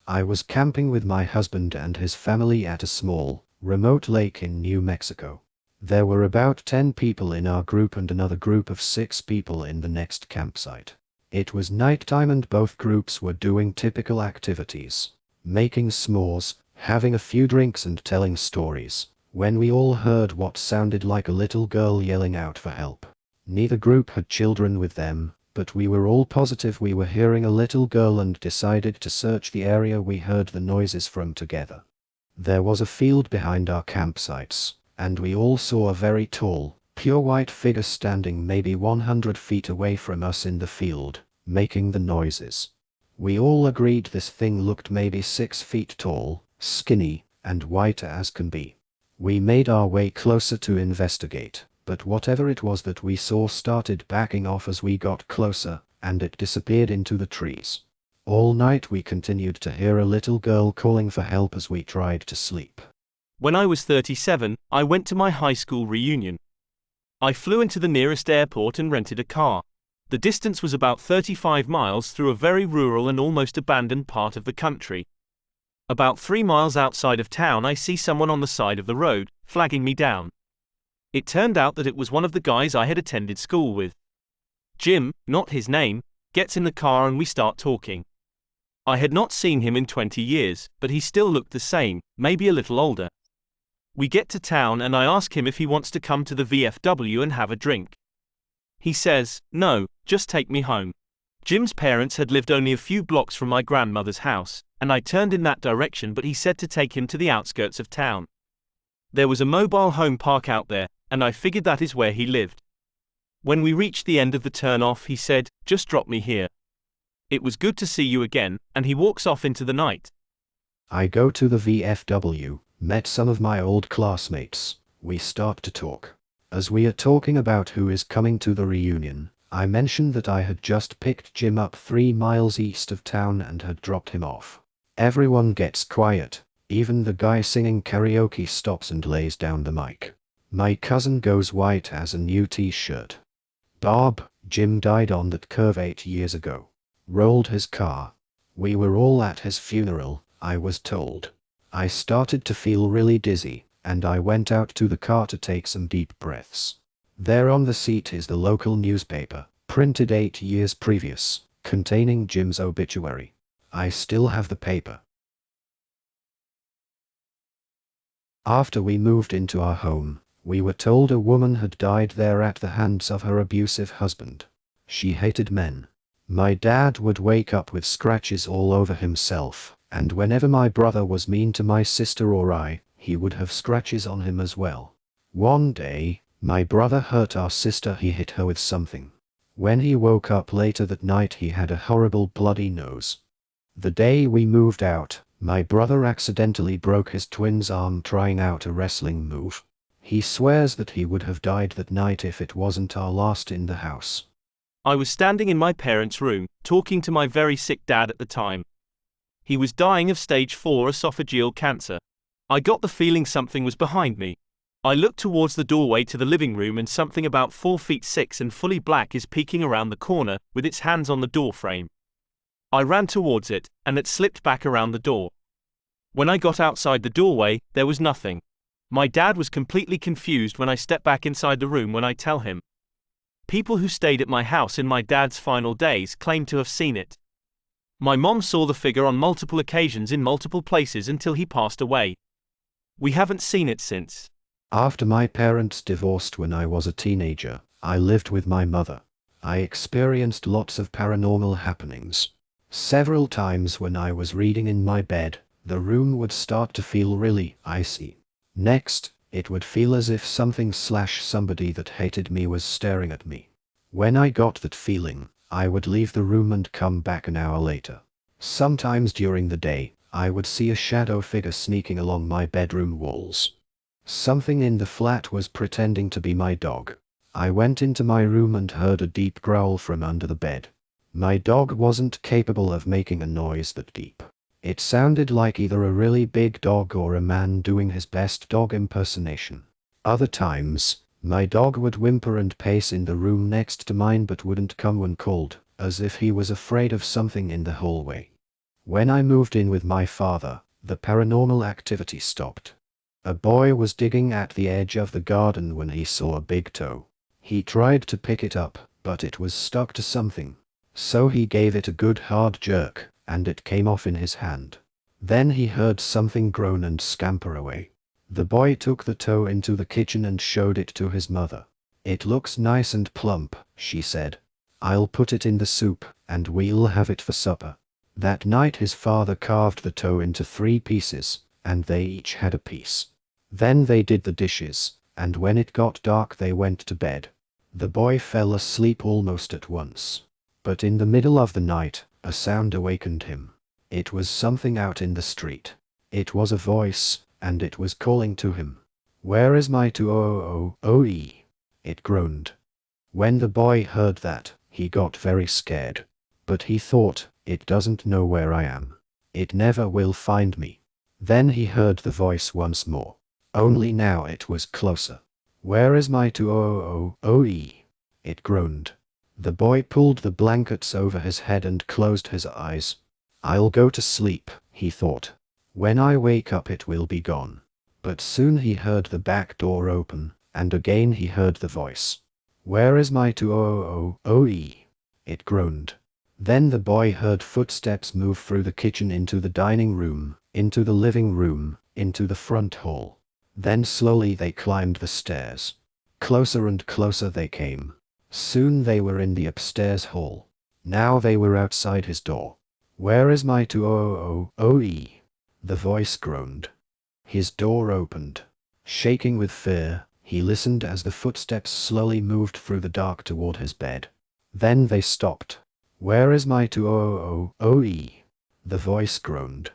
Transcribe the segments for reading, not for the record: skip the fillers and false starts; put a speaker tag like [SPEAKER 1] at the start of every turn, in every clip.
[SPEAKER 1] I was camping with my husband and his family at a small, remote lake in New Mexico. There were about 10 people in our group and another group of 6 people in the next campsite. It was nighttime and both groups were doing typical activities, making s'mores, having a few drinks and telling stories, when we all heard what sounded like a little girl yelling out for help. Neither group had children with them, but we were all positive we were hearing a little girl and decided to search the area we heard the noises from together. There was a field behind our campsites, and we all saw a very tall, pure white figure standing maybe 100 feet away from us in the field, making the noises. We all agreed this thing looked maybe 6 feet tall, skinny, and white as can be. We made our way closer to investigate, but whatever it was that we saw started backing off as we got closer, and it disappeared into the trees. All night we continued to hear a little girl calling for help as we tried to sleep.
[SPEAKER 2] When I was 37, I went to my high school reunion. I flew into the nearest airport and rented a car. The distance was about 35 miles through a very rural and almost abandoned part of the country. About 3 miles outside of town I see someone on the side of the road, flagging me down. It turned out that it was one of the guys I had attended school with. Jim, not his name, gets in the car and we start talking. I had not seen him in 20 years, but he still looked the same, maybe a little older. We get to town and I ask him if he wants to come to the VFW and have a drink. He says, "No, just take me home." Jim's parents had lived only a few blocks from my grandmother's house, and I turned in that direction, but he said to take him to the outskirts of town. There was a mobile home park out there, and I figured that is where he lived. When we reached the end of the turn-off he said, "Just drop me here. It was good to see you again," and he walks off into the night.
[SPEAKER 1] I go to the VFW, met some of my old classmates, we start to talk. As we are talking about who is coming to the reunion, I mentioned that I had just picked Jim up 3 miles east of town and had dropped him off. Everyone gets quiet, even the guy singing karaoke stops and lays down the mic. My cousin goes white as a new t-shirt. "Bob, Jim died on that curve 8 years ago. Rolled his car. We were all at his funeral," I was told. I started to feel really dizzy, and I went out to the car to take some deep breaths. There on the seat is the local newspaper, printed 8 years previous, containing Jim's obituary. I still have the paper. After we moved into our home, we were told a woman had died there at the hands of her abusive husband. She hated men. My dad would wake up with scratches all over himself, and whenever my brother was mean to my sister or I, he would have scratches on him as well. One day, my brother hurt our sister. He hit her with something. When he woke up later that night he had a horrible bloody nose. The day we moved out, my brother accidentally broke his twin's arm trying out a wrestling move. He swears that he would have died that night if it wasn't our last in the house.
[SPEAKER 2] I was standing in my parents' room, talking to my very sick dad at the time. He was dying of stage 4 esophageal cancer. I got the feeling something was behind me. I looked towards the doorway to the living room and something about 4 feet 6 and fully black is peeking around the corner, with its hands on the door frame. I ran towards it, and it slipped back around the door. When I got outside the doorway, there was nothing. My dad was completely confused when I stepped back inside the room. When I tell him, people who stayed at my house in my dad's final days claimed to have seen it. My mom saw the figure on multiple occasions in multiple places until he passed away. We haven't seen it since.
[SPEAKER 1] After my parents divorced when I was a teenager, I lived with my mother. I experienced lots of paranormal happenings. Several times when I was reading in my bed, the room would start to feel really icy. Next, it would feel as if somebody that hated me was staring at me. When I got that feeling, I would leave the room and come back an hour later. Sometimes during the day, I would see a shadow figure sneaking along my bedroom walls. Something in the flat was pretending to be my dog. I went into my room and heard a deep growl from under the bed. My dog wasn't capable of making a noise that deep. It sounded like either a really big dog or a man doing his best dog impersonation. Other times, my dog would whimper and pace in the room next to mine but wouldn't come when called, as if he was afraid of something in the hallway. When I moved in with my father, the paranormal activity stopped. A boy was digging at the edge of the garden when he saw a big toe. He tried to pick it up, but it was stuck to something. So he gave it a good hard jerk, and it came off in his hand. Then he heard something groan and scamper away. The boy took the toe into the kitchen and showed it to his mother. "It looks nice and plump," she said. "I'll put it in the soup, and we'll have it for supper." That night his father carved the toe into 3 pieces, and they each had a piece. Then they did the dishes, and when it got dark they went to bed. The boy fell asleep almost at once. But in the middle of the night, a sound awakened him. It was something out in the street. It was a voice, and it was calling to him. "Where is my toe-o-o-o-e?" It groaned. When the boy heard that, he got very scared. But he thought, "It doesn't know where I am. It never will find me." Then he heard the voice once more. Only now it was closer. "Where is my toe-o-o-o-e?" It groaned. The boy pulled the blankets over his head and closed his eyes. "I'll go to sleep," he thought. "When I wake up it will be gone." But soon he heard the back door open, and again he heard the voice. "Where is my toe-o-o-o-e?" It groaned. Then the boy heard footsteps move through the kitchen into the dining room, into the living room, into the front hall. Then slowly they climbed the stairs. Closer and closer they came. Soon they were in the upstairs hall. Now they were outside his door. "Where is my toe-o-o-o-e?" The voice groaned. His door opened. Shaking with fear, he listened as the footsteps slowly moved through the dark toward his bed. Then they stopped. "Where is my toe-o-o-o-e?" The voice groaned.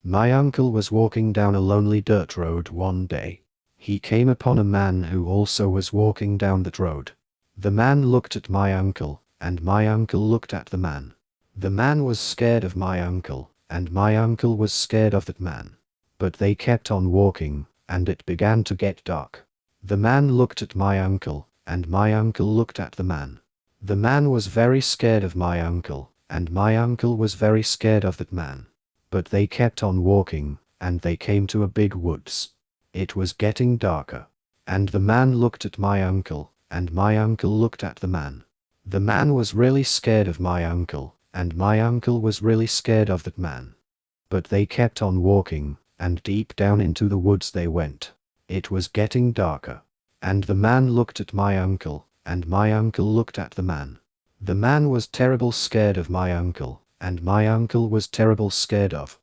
[SPEAKER 1] My uncle was walking down a lonely dirt road one day. He came upon a man who also was walking down that road. The man looked at my uncle, and my uncle looked at the man. The man was scared of my uncle, and my uncle was scared of that man. But they kept on walking, and it began to get dark. The man looked at my uncle, and my uncle looked at the man. The man was very scared of my uncle, and my uncle was very scared of that man. But they kept on walking, and they came to a big woods. It was getting darker. And the man looked at my uncle, and my uncle looked at the man. The man was really scared of my uncle, and my uncle was really scared of that man. But they kept on walking, and deep down into the woods they went. It was getting darker. And the man looked at my uncle, and my uncle looked at the man. The man was terrible scared of my uncle, and my uncle was terrible scared of